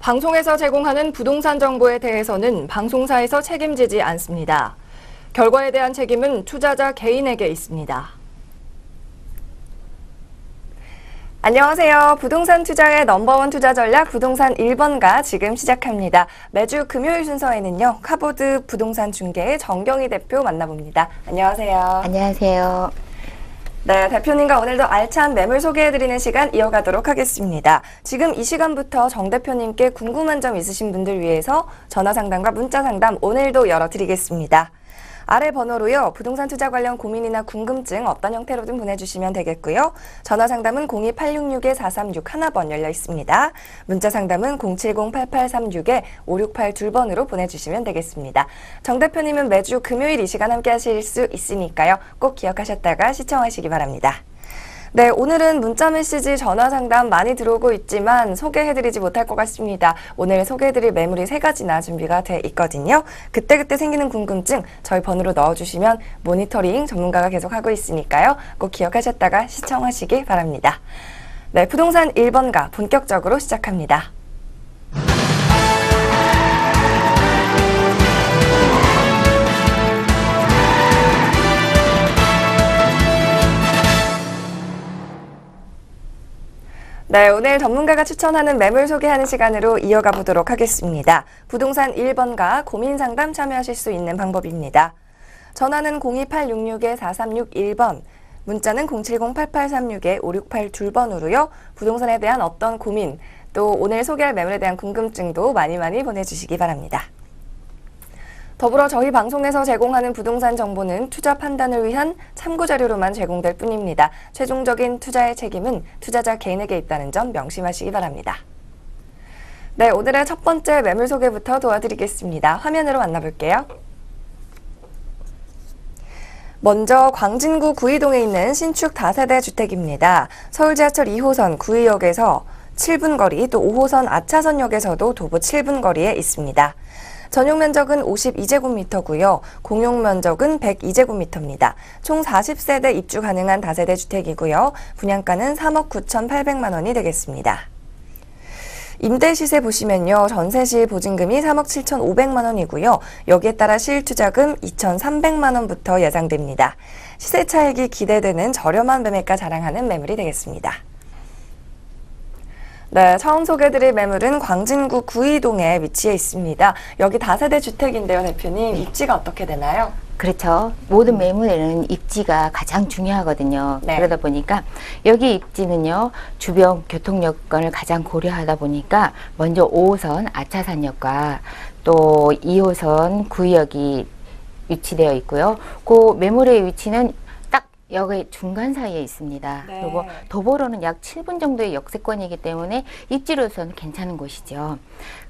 방송에서 제공하는 부동산 정보에 대해서는 방송사에서 책임지지 않습니다. 결과에 대한 책임은 투자자 개인에게 있습니다. 안녕하세요. 부동산 투자의 넘버원 투자 전략 부동산 1번가 지금 시작합니다. 매주 금요일 순서에는요. 카보드 부동산 중개의 정경희 대표 만나봅니다. 안녕하세요. 안녕하세요. 네, 대표님과 오늘도 알찬 매물 소개해드리는 시간 이어가도록 하겠습니다. 지금 이 시간부터 정 대표님께 궁금한 점 있으신 분들 위해서 전화 상담과 문자 상담 오늘도 열어드리겠습니다. 아래 번호로요. 부동산 투자 관련 고민이나 궁금증 어떤 형태로든 보내주시면 되겠고요. 전화 상담은 02866-4361번 열려 있습니다. 문자 상담은 070-8836-5682번으로 보내주시면 되겠습니다. 정 대표님은 매주 금요일 이 시간 함께 하실 수 있으니까요. 꼭 기억하셨다가 시청하시기 바랍니다. 네, 오늘은 문자 메시지 전화 상담 많이 들어오고 있지만 소개해드리지 못할 것 같습니다. 오늘 소개해드릴 매물이 3가지나 준비가 돼 있거든요. 그때그때 생기는 궁금증 저희 번호로 넣어주시면 모니터링 전문가가 계속 하고 있으니까요. 꼭 기억하셨다가 시청하시기 바랍니다. 네, 부동산 1번가 본격적으로 시작합니다. 네, 오늘 전문가가 추천하는 매물 소개하는 시간으로 이어가 보도록 하겠습니다. 부동산 1번가 고민 상담 참여하실 수 있는 방법입니다. 전화는 02866-4361번, 문자는 070-8836-5682번으로요. 부동산에 대한 어떤 고민, 또 오늘 소개할 매물에 대한 궁금증도 많이 보내주시기 바랍니다. 더불어 저희 방송에서 제공하는 부동산 정보는 투자 판단을 위한 참고자료로만 제공될 뿐입니다. 최종적인 투자의 책임은 투자자 개인에게 있다는 점 명심하시기 바랍니다. 네, 오늘의 첫 번째 매물 소개부터 도와드리겠습니다. 화면으로 만나볼게요. 먼저 광진구 구이동에 있는 신축 다세대 주택입니다. 서울 지하철 2호선 구의역에서 7분 거리, 또 5호선 아차선역에서도 도보 7분 거리에 있습니다. 전용 면적은 52제곱미터고요. 공용 면적은 102제곱미터입니다. 총 40세대 입주 가능한 다세대 주택이고요. 분양가는 3억 9,800만 원이 되겠습니다. 임대 시세 보시면요. 전세시 보증금이 3억 7,500만 원이고요. 여기에 따라 실투자금 2,300만 원부터 예상됩니다. 시세 차익이 기대되는 저렴한 매매가 자랑하는 매물이 되겠습니다. 네, 처음 소개해드릴 매물은 광진구 구이동에 위치해 있습니다. 여기 다세대 주택인데요, 대표님. 입지가 어떻게 되나요? 그렇죠. 모든 매물에는 입지가 가장 중요하거든요. 네. 그러다 보니까 여기 입지는요. 주변 교통 여건을 가장 고려하다 보니까 먼저 5호선 아차산역과 또 2호선 구의역이 위치되어 있고요. 그 매물의 위치는 역의 중간 사이에 있습니다. 네. 그리고 도보로는 약 7분 정도의 역세권이기 때문에 입지로서는 괜찮은 곳이죠.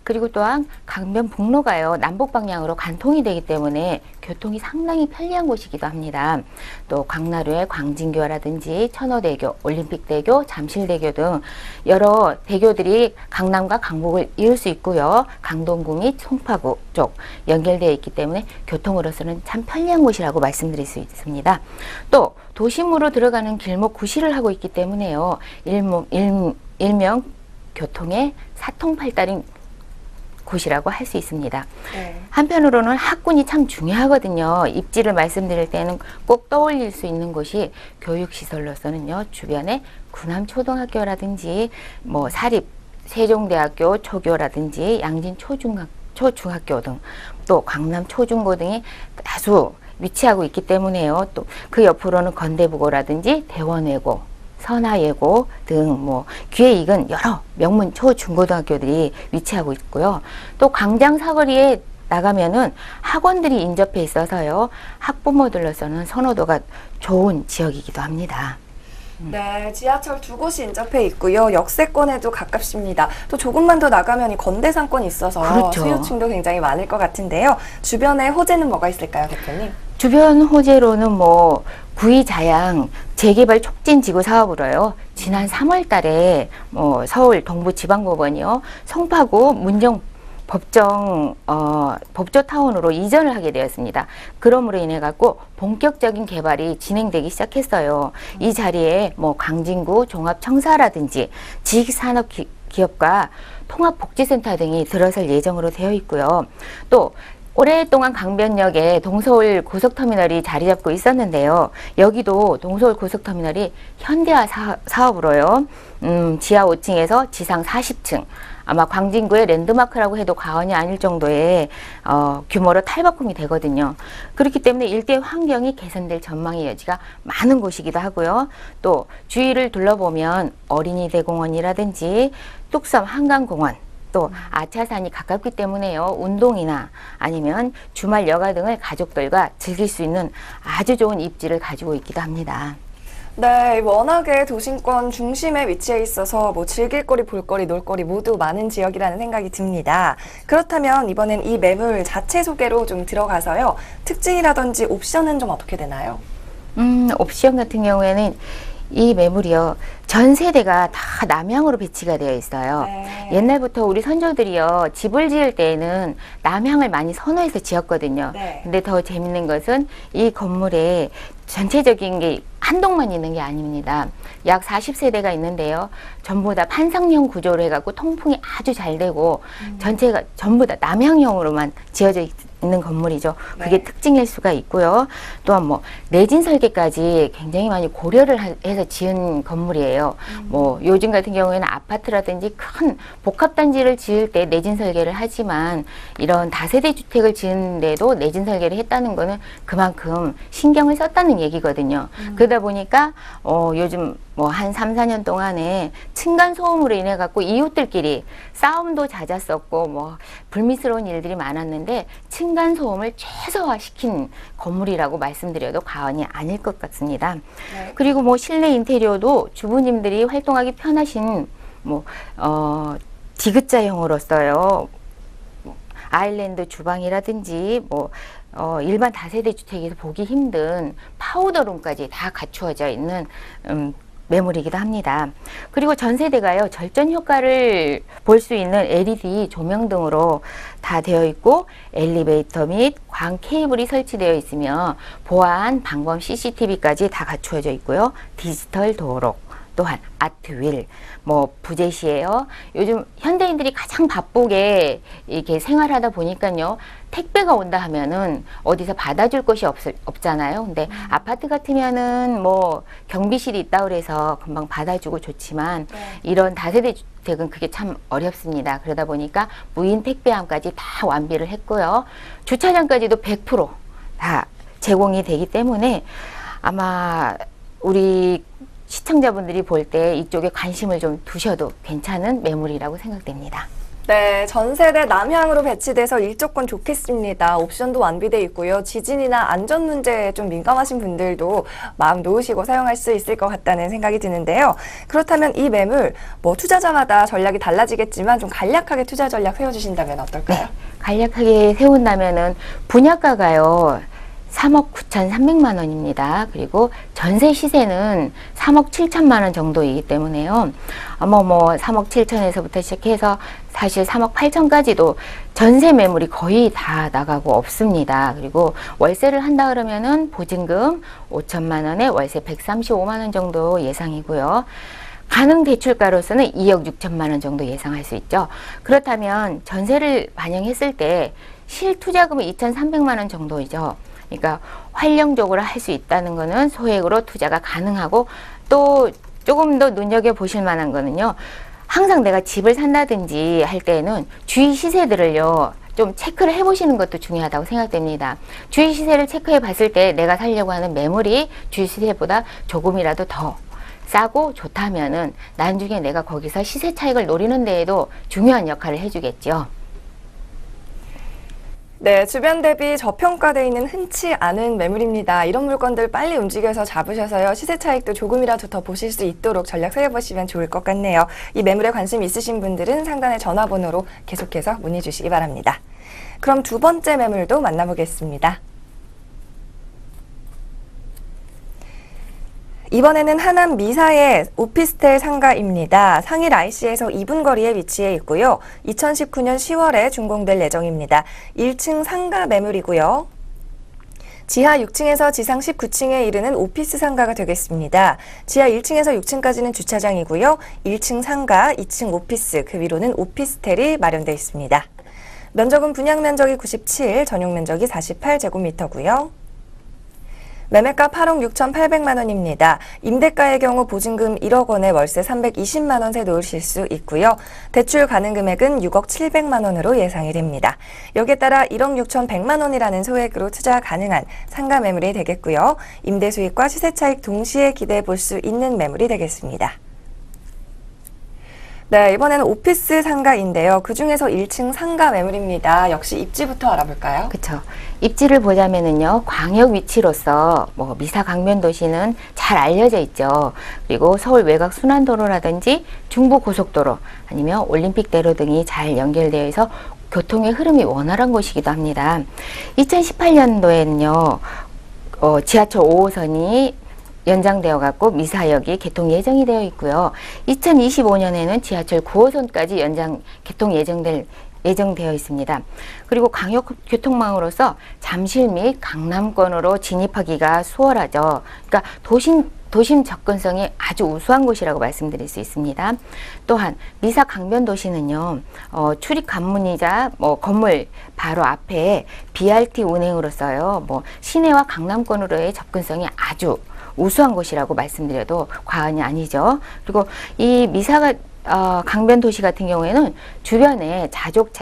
그리고 또한 강변북로가요. 남북 방향으로 간통이 되기 때문에 교통이 상당히 편리한 곳이기도 합니다. 또 강나루의 광진교라든지 천호대교, 올림픽대교, 잠실대교 등 여러 대교들이 강남과 강북을 이을 수 있고요. 강동구 및 송파구 쪽 연결되어 있기 때문에 교통으로서는 참 편리한 곳이라고 말씀드릴 수 있습니다. 또 도심으로 들어가는 길목 구시를 하고 있기 때문에요. 일명 교통의 사통팔달인 곳이라고 할 수 있습니다. 네. 한편으로는 학군이 참 중요하거든요. 입지를 말씀드릴 때는 꼭 떠올릴 수 있는 곳이 교육시설로서는요. 주변에 구남초등학교라든지 뭐 사립 세종대학교 초교라든지 양진 초중학교 등 또 강남 초중고 등이 다수 위치하고 있기 때문에요. 또 그 옆으로는 건대부고라든지 대원외고, 선화예고 등 뭐 귀에 익은 여러 명문 초중고등학교들이 위치하고 있고요. 또 광장 사거리에 나가면은 학원들이 인접해 있어서요. 학부모들로서는 선호도가 좋은 지역이기도 합니다. 네, 지하철 2곳이 인접해 있고요. 역세권에도 가깝습니다. 또 조금만 더 나가면 이 건대상권이 있어서 그렇죠. 수요층도 굉장히 많을 것 같은데요. 주변에 호재는 뭐가 있을까요, 대표님? 주변 호재로는 뭐 구의자양 재개발 촉진 지구 사업으로요. 지난 3월 달에 뭐 서울 동부지방법원이요. 송파구 문정 법조타운으로 이전을 하게 되었습니다. 그러므로 인해 갖고 본격적인 개발이 진행되기 시작했어요. 이 자리에 뭐 광진구 종합청사라든지 지식산업 기업과 통합복지센터 등이 들어설 예정으로 되어 있고요. 또 오랫동안 강변역에 동서울 고속터미널이 자리 잡고 있었는데요. 여기도 동서울 고속터미널이 현대화 사업으로요. 지하 5층에서 지상 40층. 아마 광진구의 랜드마크라고 해도 과언이 아닐 정도의 규모로 탈바꿈이 되거든요. 그렇기 때문에 일대 환경이 개선될 전망의 여지가 많은 곳이기도 하고요. 또 주위를 둘러보면 어린이 대공원이라든지 뚝섬 한강공원, 또 아차산이 가깝기 때문에요. 운동이나 아니면 주말 여가 등을 가족들과 즐길 수 있는 아주 좋은 입지를 가지고 있기도 합니다. 네, 워낙에 도심권 중심에 위치해 있어서 뭐 즐길거리, 볼거리, 놀거리 모두 많은 지역이라는 생각이 듭니다. 그렇다면 이번엔 이 매물 자체 소개로 좀 들어가서요. 특징이라든지 옵션은 좀 어떻게 되나요? 옵션 같은 경우에는 이 매물이요. 전 세대가 다 남향으로 배치가 되어 있어요. 네. 옛날부터 우리 선조들이요. 집을 지을 때에는 남향을 많이 선호해서 지었거든요. 네. 근데 더 재밌는 것은 이 건물에 전체적인 게 한 동만 있는 게 아닙니다. 약 40세대가 있는데요. 전부 다 판상형 구조로 해갖고 통풍이 아주 잘 되고 전체가 전부 다 남향형으로만 지어져 있는 건물이죠. 그게 네. 특징일 수가 있고요. 또한 뭐 내진 설계까지 굉장히 많이 고려를 해서 지은 건물이에요. 뭐 요즘 같은 경우에는 아파트라든지 큰 복합단지를 지을 때 내진 설계를 하지만 이런 다세대 주택을 지은데도 내진 설계를 했다는 거는 그만큼 신경을 썼다는 얘기거든요. 그러다 보니까 요즘 뭐 한 3, 4년 동안에 층간 소음으로 인해 갖고 이웃들끼리 싸움도 잦았었고 뭐 불미스러운 일들이 많았는데 층간 소음을 최소화시킨 건물이라고 말씀드려도 과언이 아닐 것 같습니다. 네. 그리고 뭐 실내 인테리어도 주부님들이 활동하기 편하신 뭐 디귿자형으로써요. 아일랜드 주방이라든지 뭐 일반 다세대 주택에서 보기 힘든 파우더룸까지 다 갖추어져 있는 매물이기도 합니다. 그리고 전세대가요, 절전 효과를 볼 수 있는 LED 조명 등으로 다 되어 있고 엘리베이터 및 광 케이블이 설치되어 있으며 보안, 방범 CCTV까지 다 갖추어져 있고요. 디지털 도록, 또한 아트윌, 뭐 부재시예요. 요즘 현대인들이 가장 바쁘게 이렇게 생활하다 보니까요. 택배가 온다 하면은 어디서 받아줄 곳이 없잖아요. 근데 아파트 같으면은 뭐 경비실이 있다 그래서 금방 받아주고 좋지만 네. 이런 다세대 주택은 그게 참 어렵습니다. 그러다 보니까 무인 택배함까지 다 완비를 했고요. 주차장까지도 100% 제공이 되기 때문에 아마 우리 시청자분들이 볼 때 이쪽에 관심을 좀 두셔도 괜찮은 매물이라고 생각됩니다. 네, 전세대 남향으로 배치돼서 일조권 좋겠습니다. 옵션도 완비돼 있고요. 지진이나 안전 문제에 좀 민감하신 분들도 마음 놓으시고 사용할 수 있을 것 같다는 생각이 드는데요. 그렇다면 이 매물 뭐 투자자마다 전략이 달라지겠지만 좀 간략하게 투자 전략 세워주신다면 어떨까요? 네, 간략하게 세운다면은 분양가가요. 3억 9,300만 원입니다. 그리고 전세 시세는 3억 7천만 원 정도이기 때문에요. 아마 뭐 3억 7천에서부터 시작해서 사실 3억 8천까지도 전세 매물이 거의 다 나가고 없습니다. 그리고 월세를 한다 그러면은 보증금 5천만 원에 월세 135만 원 정도 예상이고요. 가능 대출가로서는 2억 6천만 원 정도 예상할 수 있죠. 그렇다면 전세를 반영했을 때 실투자금은 2,300만 원 정도이죠. 그러니까 활용적으로 할 수 있다는 거는 소액으로 투자가 가능하고 또 조금 더 눈여겨보실 만한 거는요. 항상 내가 집을 산다든지 할 때에는 주위 시세들을요. 좀 체크를 해보시는 것도 중요하다고 생각됩니다. 주위 시세를 체크해 봤을 때 내가 살려고 하는 매물이 주위 시세보다 조금이라도 더 싸고 좋다면은 나중에 내가 거기서 시세 차익을 노리는 데에도 중요한 역할을 해주겠죠. 네, 주변 대비 저평가되어 있는 흔치 않은 매물입니다. 이런 물건들 빨리 움직여서 잡으셔서요. 시세 차익도 조금이라도 더 보실 수 있도록 전략 세워보시면 좋을 것 같네요. 이 매물에 관심 있으신 분들은 상단의 전화번호로 계속해서 문의 주시기 바랍니다. 그럼 두 번째 매물도 만나보겠습니다. 이번에는 하남 미사의 오피스텔 상가입니다. 상일 IC에서 2분 거리에 위치해 있고요. 2019년 10월에 준공될 예정입니다. 1층 상가 매물이고요. 지하 6층에서 지상 19층에 이르는 오피스 상가가 되겠습니다. 지하 1층에서 6층까지는 주차장이고요. 1층 상가, 2층 오피스, 그 위로는 오피스텔이 마련되어 있습니다. 면적은 분양 면적이 97, 전용 면적이 48제곱미터고요. 매매가 8억 6,800만 원입니다. 임대가의 경우 보증금 1억 원에 월세 320만 원 세놓으실 수 있고요. 대출 가능 금액은 6억 700만 원으로 예상이 됩니다. 여기에 따라 1억 6,100만 원이라는 소액으로 투자 가능한 상가 매물이 되겠고요. 임대 수익과 시세 차익 동시에 기대해 볼 수 있는 매물이 되겠습니다. 네, 이번에는 오피스 상가인데요. 그중에서 1층 상가 매물입니다. 역시 입지부터 알아볼까요? 그렇죠. 입지를 보자면은요, 광역 위치로서 뭐 미사 강변 도시는 잘 알려져 있죠. 그리고 서울 외곽 순환도로라든지 중부 고속도로 아니면 올림픽대로 등이 잘 연결되어 있어 교통의 흐름이 원활한 곳이기도 합니다. 2018년도에는요, 지하철 5호선이 연장되어 갖고 미사역이 개통 예정이 되어 있고요. 2025년에는 지하철 9호선까지 개통 예정되어 있습니다. 그리고 광역 교통망으로서 잠실 및 강남권으로 진입하기가 수월하죠. 그러니까 도심 접근성이 아주 우수한 곳이라고 말씀드릴 수 있습니다. 또한 미사 강변 도시는요, 출입 관문이자 건물 바로 앞에 BRT 운행으로서요, 시내와 강남권으로의 접근성이 아주 우수한 곳이라고 말씀드려도 과언이 아니죠. 그리고 이 미사가 강변 도시 같은 경우에는 주변에 자족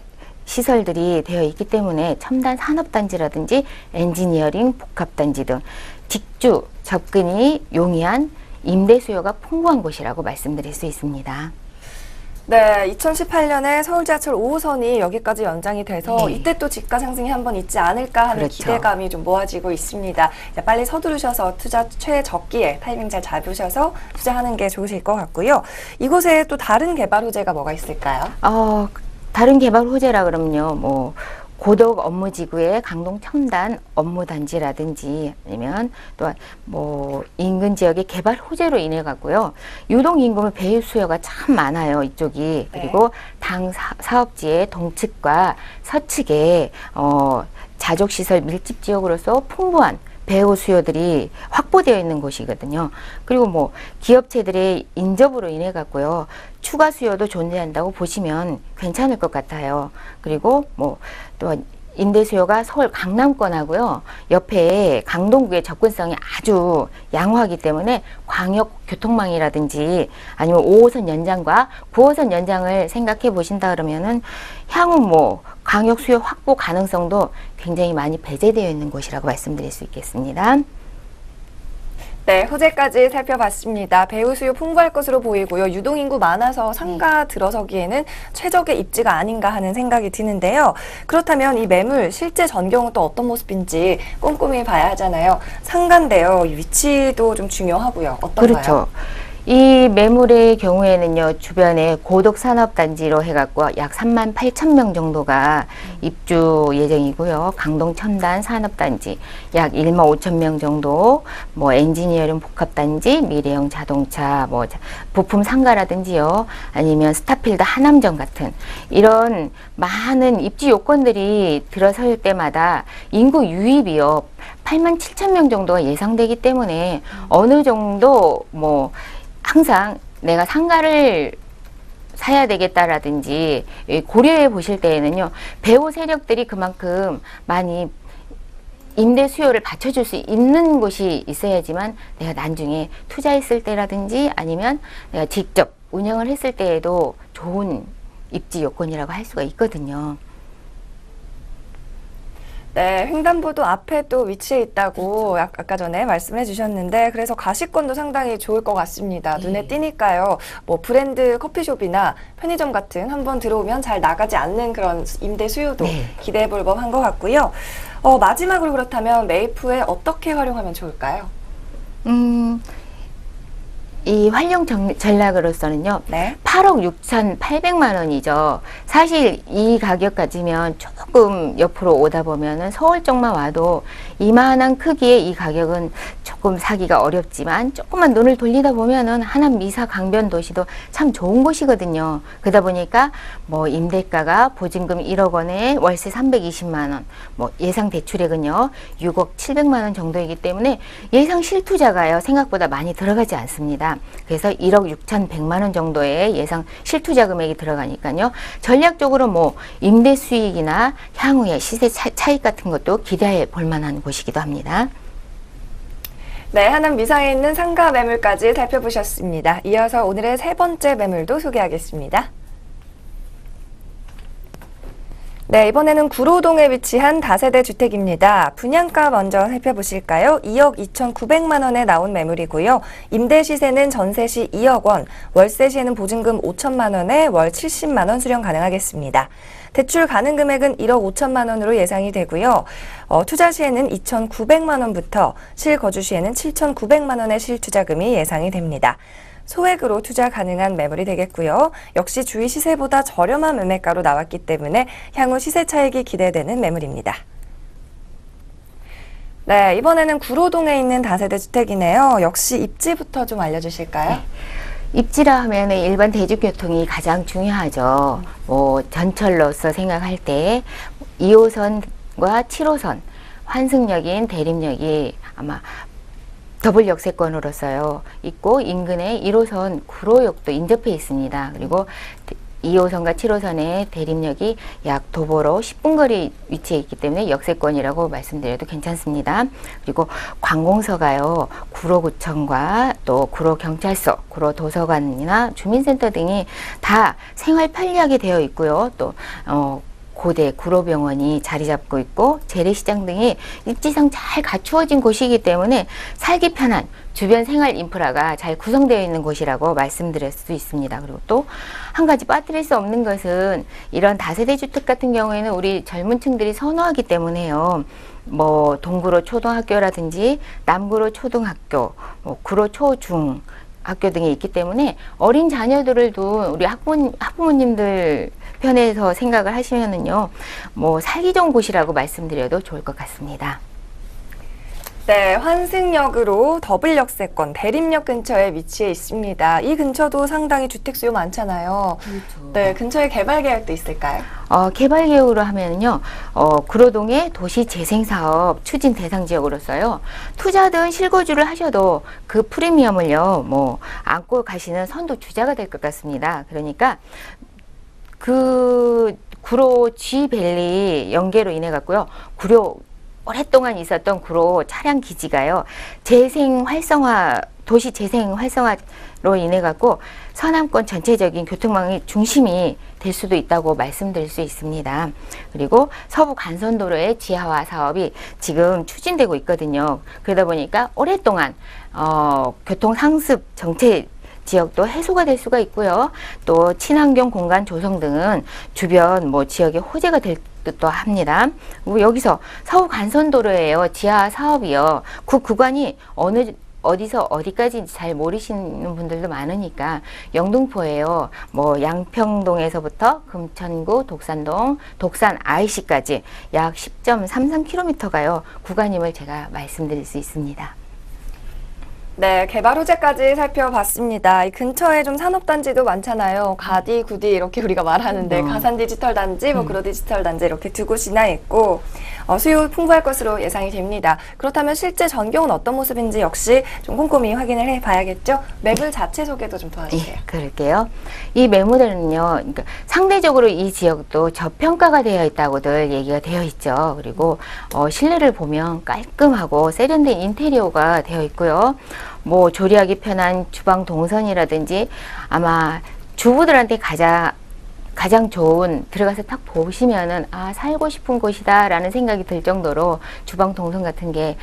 시설들이 되어 있기 때문에 첨단 산업단지라든지 엔지니어링 복합단지 등 직주 접근이 용이한 임대 수요가 풍부한 곳이라고 말씀드릴 수 있습니다. 네, 2018년에 서울 지하철 5호선이 여기까지 연장이 돼서 네. 이때 또 지가 상승이 한번 있지 않을까 하는 그렇죠. 기대감이 좀 모아지고 있습니다. 이제 빨리 서두르셔서 투자 최적기에 타이밍 잘 잡으셔서 투자하는 게 좋으실 것 같고요. 이곳에 또 다른 개발 호재가 뭐가 있을까요? 다른 개발 호재라 그러면요, 고덕 업무지구의 강동 첨단 업무단지라든지 아니면 또한 인근 지역의 개발 호재로 인해 갖고요, 유동 인구의 배유 수요가 참 많아요, 이쪽이. 그리고 당 사업지의 동측과 서측에 자족 시설 밀집 지역으로서 풍부한 배우 수요들이 확보되어 있는 곳이거든요. 그리고 기업체들의 인접으로 인해 갖고요, 추가 수요도 존재한다고 보시면 괜찮을 것 같아요. 그리고 또 임대 수요가 서울 강남권하고요, 옆에 강동구의 접근성이 아주 양호하기 때문에 광역 교통망이라든지 아니면 5호선 연장과 9호선 연장을 생각해 보신다 그러면은 향후 광역 수요 확보 가능성도 굉장히 많이 배제되어 있는 곳이라고 말씀드릴 수 있겠습니다. 네, 호재까지 살펴봤습니다. 배우 수요 풍부할 것으로 보이고요. 유동인구 많아서 상가 들어서기에는 최적의 입지가 아닌가 하는 생각이 드는데요. 그렇다면 이 매물 실제 전경은 또 어떤 모습인지 꼼꼼히 봐야 하잖아요. 상가인데요. 이 위치도 좀 중요하고요. 어떤가요? 그렇죠. 이 매물의 경우에는요, 주변에 고덕 산업단지로 해갖고 약 38,000명 정도가 입주 예정이고요. 강동 첨단 산업단지 약 15,000명 정도, 엔지니어링 복합단지, 미래형 자동차, 부품 상가라든지요, 아니면 스타필드 하남점 같은 이런 많은 입지 요건들이 들어설 때마다 인구 유입이요, 87,000명 정도가 예상되기 때문에 어느 정도 항상 내가 상가를 사야 되겠다라든지 고려해 보실 때에는요, 배우 세력들이 그만큼 많이 임대 수요를 받쳐줄 수 있는 곳이 있어야지만 내가 나중에 투자했을 때라든지 아니면 내가 직접 운영을 했을 때에도 좋은 입지 요건이라고 할 수가 있거든요. 네, 횡단보도 앞에 또 위치해 있다고 아까 전에 말씀해 주셨는데, 그래서 가시권도 상당히 좋을 것 같습니다. 눈에 띄니까요. 브랜드 커피숍이나 편의점 같은 한번 들어오면 잘 나가지 않는 그런 임대 수요도 기대해 볼 법한 것 같고요. 마지막으로 그렇다면 매입 후에 어떻게 활용하면 좋을까요? 이 활용 전략으로서는요. 네. 8억 6,800만 원이죠. 사실 이 가격 가지면 조금 옆으로 오다 보면은 서울 쪽만 와도 이만한 크기의 이 가격은 조금 사기가 어렵지만 조금만 눈을 돌리다 보면은 하남 미사 강변 도시도 참 좋은 곳이거든요. 그러다 보니까 뭐 임대가가 보증금 1억 원에 월세 320만 원, 뭐 예상 대출액은요 6억 700만 원 정도이기 때문에 예상 실투자가요 생각보다 많이 들어가지 않습니다. 그래서 1억 6,100만 원 정도의 예상 실투자 금액이 들어가니까요. 전략적으로 뭐 임대 수익이나 향후에 시세 차익 같은 것도 기대해 볼 만한 곳이기도 합니다. 네, 하남 미사에 있는 상가 매물까지 살펴보셨습니다. 이어서 오늘의 세 번째 매물도 소개하겠습니다. 네, 이번에는 구로동에 위치한 다세대 주택입니다. 분양가 먼저 살펴보실까요? 2억 2,900만 원에 나온 매물이고요. 임대 시세는 전세 시 2억 원, 월세 시에는 보증금 5천만 원에 월 70만 원 수령 가능하겠습니다. 대출 가능 금액은 1억 5천만 원으로 예상이 되고요. 투자 시에는 2,900만 원부터 실거주 시에는 7,900만 원의 실투자금이 예상이 됩니다. 소액으로 투자 가능한 매물이 되겠고요. 역시 주위 시세보다 저렴한 매매가로 나왔기 때문에 향후 시세 차익이 기대되는 매물입니다. 네, 이번에는 구로동에 있는 다세대 주택이네요. 역시 입지부터 좀 알려주실까요? 네. 입지라 하면 일반 대중교통이 가장 중요하죠. 뭐 전철로서 생각할 때 2호선과 7호선 환승역인 대림역이 아마 더블 역세권으로서요 있고 인근에 1호선 구로역도 인접해 있습니다. 그리고 2호선과 7호선의 대림역이 약 도보로 10분 거리 위치해 있기 때문에 역세권이라고 말씀드려도 괜찮습니다. 그리고 관공서가요 구로구청과 또 구로경찰서, 구로도서관이나 주민센터 등이 다 생활 편리하게 되어 있고요. 또 고대 구로병원이 자리 잡고 있고 재래시장 등이 입지상 잘 갖추어진 곳이기 때문에 살기 편한 주변 생활 인프라가 잘 구성되어 있는 곳이라고 말씀드릴 수 있습니다. 그리고 또 한 가지 빠뜨릴 수 없는 것은 이런 다세대 주택 같은 경우에는 우리 젊은 층들이 선호하기 때문에요. 뭐 동구로 초등학교라든지 남구로 초등학교, 뭐 구로 초중 학교 등이 있기 때문에 어린 자녀들도 우리 학부모님들 편에서 생각을 하시면은요, 뭐 살기 좋은 곳이라고 말씀드려도 좋을 것 같습니다. 네, 환승역으로 더블 역세권 대림역 근처에 위치해 있습니다. 이 근처도 상당히 주택 수요 많잖아요. 그렇죠. 네, 근처에 개발 계획도 있을까요? 개발 계획으로 하면요, 구로동의 도시재생사업 추진 대상 지역으로서요, 투자든 실거주를 하셔도 그 프리미엄을요, 뭐, 안고 가시는 선도 주자가 될 것 같습니다. 그러니까, 그, 구로 G밸리 연계로 인해 갖고요, 오랫동안 있었던 구로 차량 기지가요, 도시 재생 활성화로 인해 갖고 서남권 전체적인 교통망의 중심이 될 수도 있다고 말씀드릴 수 있습니다. 그리고 서부 간선도로의 지하화 사업이 지금 추진되고 있거든요. 그러다 보니까 오랫동안 교통 상습 정체 지역도 해소가 될 수가 있고요. 또 친환경 공간 조성 등은 주변 뭐 지역의 호재가 될 듯도 합니다. 그리고 여기서 서울 간선도로예요. 지하 사업이요. 그 구간이 어디서 어디까지 잘 모르시는 분들도 많으니까 영등포예요. 뭐 양평동에서부터 금천구, 독산동, 독산 IC까지 약 10.33km가요. 구간임을 제가 말씀드릴 수 있습니다. 네, 개발 호재까지 살펴봤습니다. 이 근처에 좀 산업단지도 많잖아요. 가디, 구디 이렇게 우리가 말하는데 가산 디지털 단지, 뭐 그로 디지털 단지 이렇게 두 곳이나 있고 수요 풍부할 것으로 예상이 됩니다. 그렇다면 실제 전경은 어떤 모습인지 역시 좀 꼼꼼히 확인을 해봐야겠죠. 매물 자체 소개도 좀 도와주세요. 예, 그럴게요. 이 매물은요, 그러니까 상대적으로 이 지역도 저평가가 되어 있다고들 얘기가 되어 있죠. 그리고 실내를 보면 깔끔하고 세련된 인테리어가 되어 있고요. 뭐 조리하기 편한 주방 동선이라든지 아마 주부들한테 가장 좋은, 들어가서 딱 보시면은 살고 싶은 곳이다 라는 생각이 들 정도로 주방 동선 같은 게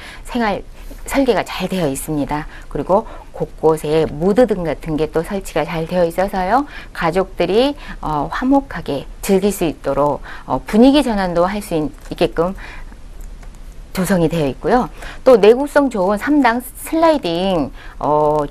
설계가 잘 되어 있습니다. 그리고 곳곳에 무드 등 같은 게 또 설치가 잘 되어 있어서요, 가족들이 화목하게 즐길 수 있도록 분위기 전환도 할 수 있게끔 조성이 되어 있고요. 또 내구성 좋은 3단 슬라이딩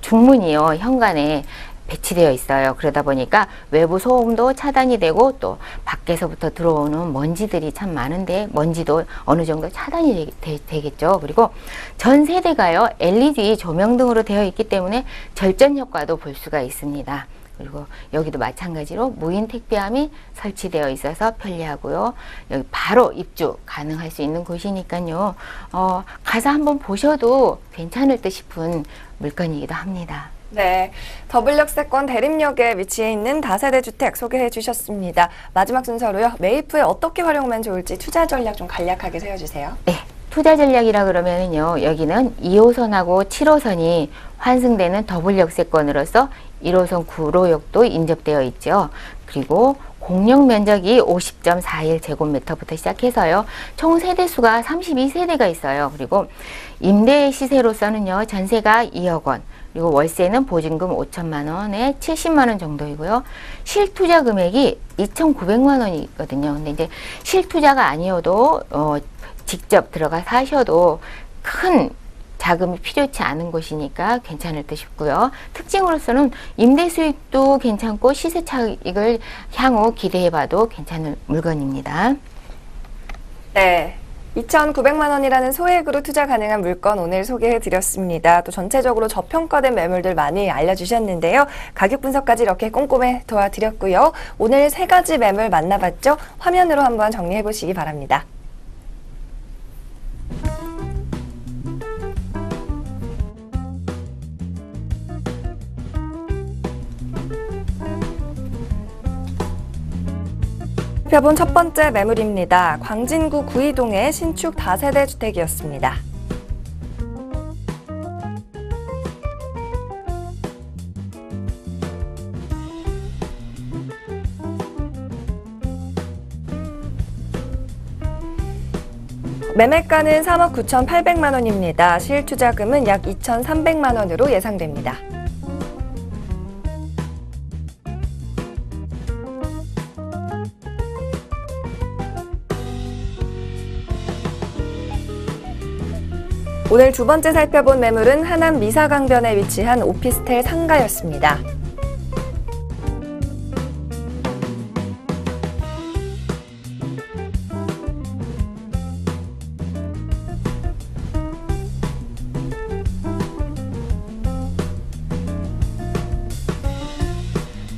중문이요, 현관에 배치되어 있어요. 그러다 보니까 외부 소음도 차단이 되고 또 밖에서부터 들어오는 먼지들이 참 많은데 먼지도 어느 정도 차단이 되겠죠. 그리고 전 세대가요, LED 조명 등으로 되어 있기 때문에 절전 효과도 볼 수가 있습니다. 그리고 여기도 마찬가지로 무인 택배함이 설치되어 있어서 편리하고요. 여기 바로 입주 가능할 수 있는 곳이니까요. 가서 한번 보셔도 괜찮을 듯 싶은 물건이기도 합니다. 네, 더블역세권 대림역에 위치해 있는 다세대 주택 소개해 주셨습니다. 마지막 순서로요, 매입 후에 어떻게 활용하면 좋을지 투자 전략 좀 간략하게 세워주세요. 네, 투자 전략이라 그러면은요, 여기는 2호선하고 7호선이 환승되는 더블역세권으로서 1호선 구로역도 인접되어 있죠. 그리고 공용 면적이 50.41제곱미터부터 시작해서요, 총 세대수가 32세대가 있어요. 그리고 임대 시세로서는요, 전세가 2억 원, 그리고 월세는 보증금 5천만 원에 70만 원 정도이고요. 실투자 금액이 2,900만 원이거든요. 근데 이제 실투자가 아니어도 직접 들어가 사셔도 큰 자금이 필요치 않은 곳이니까 괜찮을 듯 싶고요. 특징으로서는 임대 수익도 괜찮고 시세 차익을 향후 기대해봐도 괜찮은 물건입니다. 네. 2,900만 원이라는 소액으로 투자 가능한 물건 오늘 소개해드렸습니다. 또 전체적으로 저평가된 매물들 많이 알려주셨는데요. 가격 분석까지 이렇게 꼼꼼히 도와드렸고요. 오늘 3가지 매물 만나봤죠? 화면으로 한번 정리해보시기 바랍니다. 살펴본 첫 번째 매물입니다. 광진구 구이동의 신축 다세대 주택이었습니다. 매매가는 3억 9,800만 원입니다. 실투자금은 약 2,300만 원으로 예상됩니다. 오늘 두 번째 살펴본 매물은 하남 미사강변에 위치한 오피스텔 상가였습니다.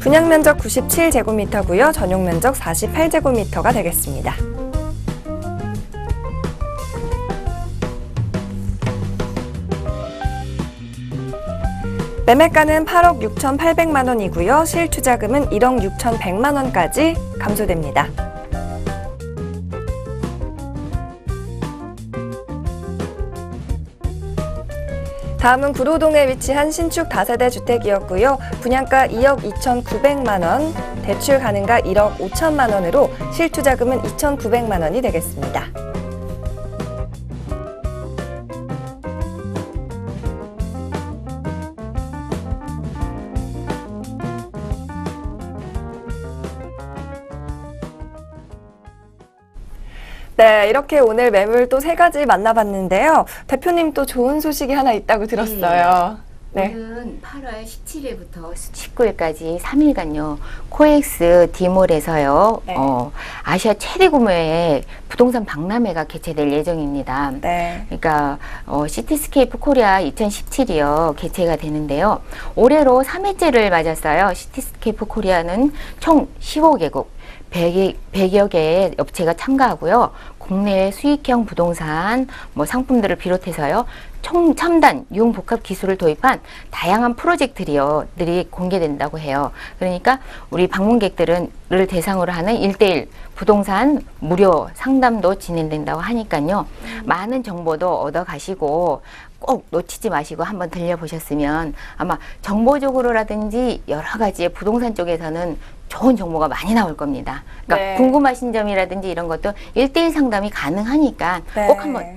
분양 면적 97제곱미터고요. 전용 면적 48제곱미터가 되겠습니다. 매매가는 8억 6,800만 원이고요. 실투자금은 1억 6,100만 원까지 감소됩니다. 다음은 구로동에 위치한 신축 다세대 주택이었고요. 분양가 2억 2,900만 원, 대출 가능가 1억 5천만 원으로 실투자금은 2,900만 원이 되겠습니다. 네, 이렇게 오늘 매물 또 3가지 만나봤는데요. 대표님 또 좋은 소식이 하나 있다고 들었어요. 네. 오늘은 8월 17일부터 19일까지 3일간요. 코엑스 D몰에서요. 네. 아시아 최대 규모의 부동산 박람회가 개최될 예정입니다. 네. 그러니까 시티스케이프 코리아 2017이요. 개최가 되는데요. 올해로 3회째를 맞았어요. 시티스케이프 코리아는 총 15개국 100여 개의 업체가 참가하고요. 국내 수익형 부동산 상품들을 비롯해서요. 첨단 융복합 기술을 도입한 다양한 프로젝트들이 공개된다고 해요. 그러니까 우리 방문객들을 대상으로 하는 1:1 부동산 무료 상담도 진행된다고 하니까요. 많은 정보도 얻어 가시고 꼭 놓치지 마시고 한번 들려보셨으면 아마 정보적으로라든지 여러 가지의 부동산 쪽에서는 좋은 정보가 많이 나올 겁니다. 그러니까 네. 궁금하신 점이라든지 이런 것도 1:1 상담이 가능하니까 네. 꼭 한번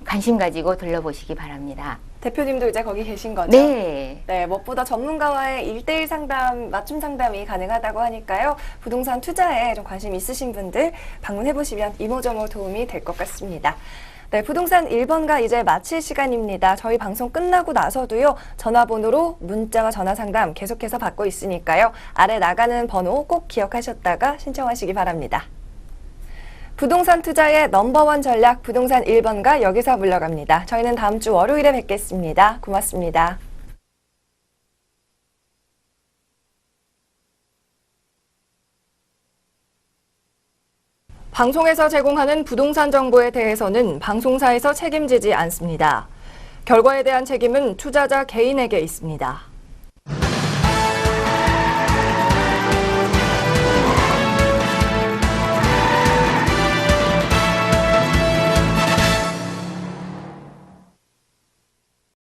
관심 가지고 들려보시기 바랍니다. 대표님도 이제 거기 계신 거죠? 네. 네, 무엇보다 전문가와의 1:1 상담, 맞춤 상담이 가능하다고 하니까요. 부동산 투자에 좀 관심 있으신 분들 방문해보시면 이모저모 도움이 될 것 같습니다. 네, 부동산 1번가 이제 마칠 시간입니다. 저희 방송 끝나고 나서도요, 전화번호로 문자와 전화 상담 계속해서 받고 있으니까요. 아래 나가는 번호 꼭 기억하셨다가 신청하시기 바랍니다. 부동산 투자의 넘버원 전략 부동산 1번가 여기서 물러갑니다. 저희는 다음 주 월요일에 뵙겠습니다. 고맙습니다. 방송에서 제공하는 부동산 정보에 대해서는 방송사에서 책임지지 않습니다. 결과에 대한 책임은 투자자 개인에게 있습니다.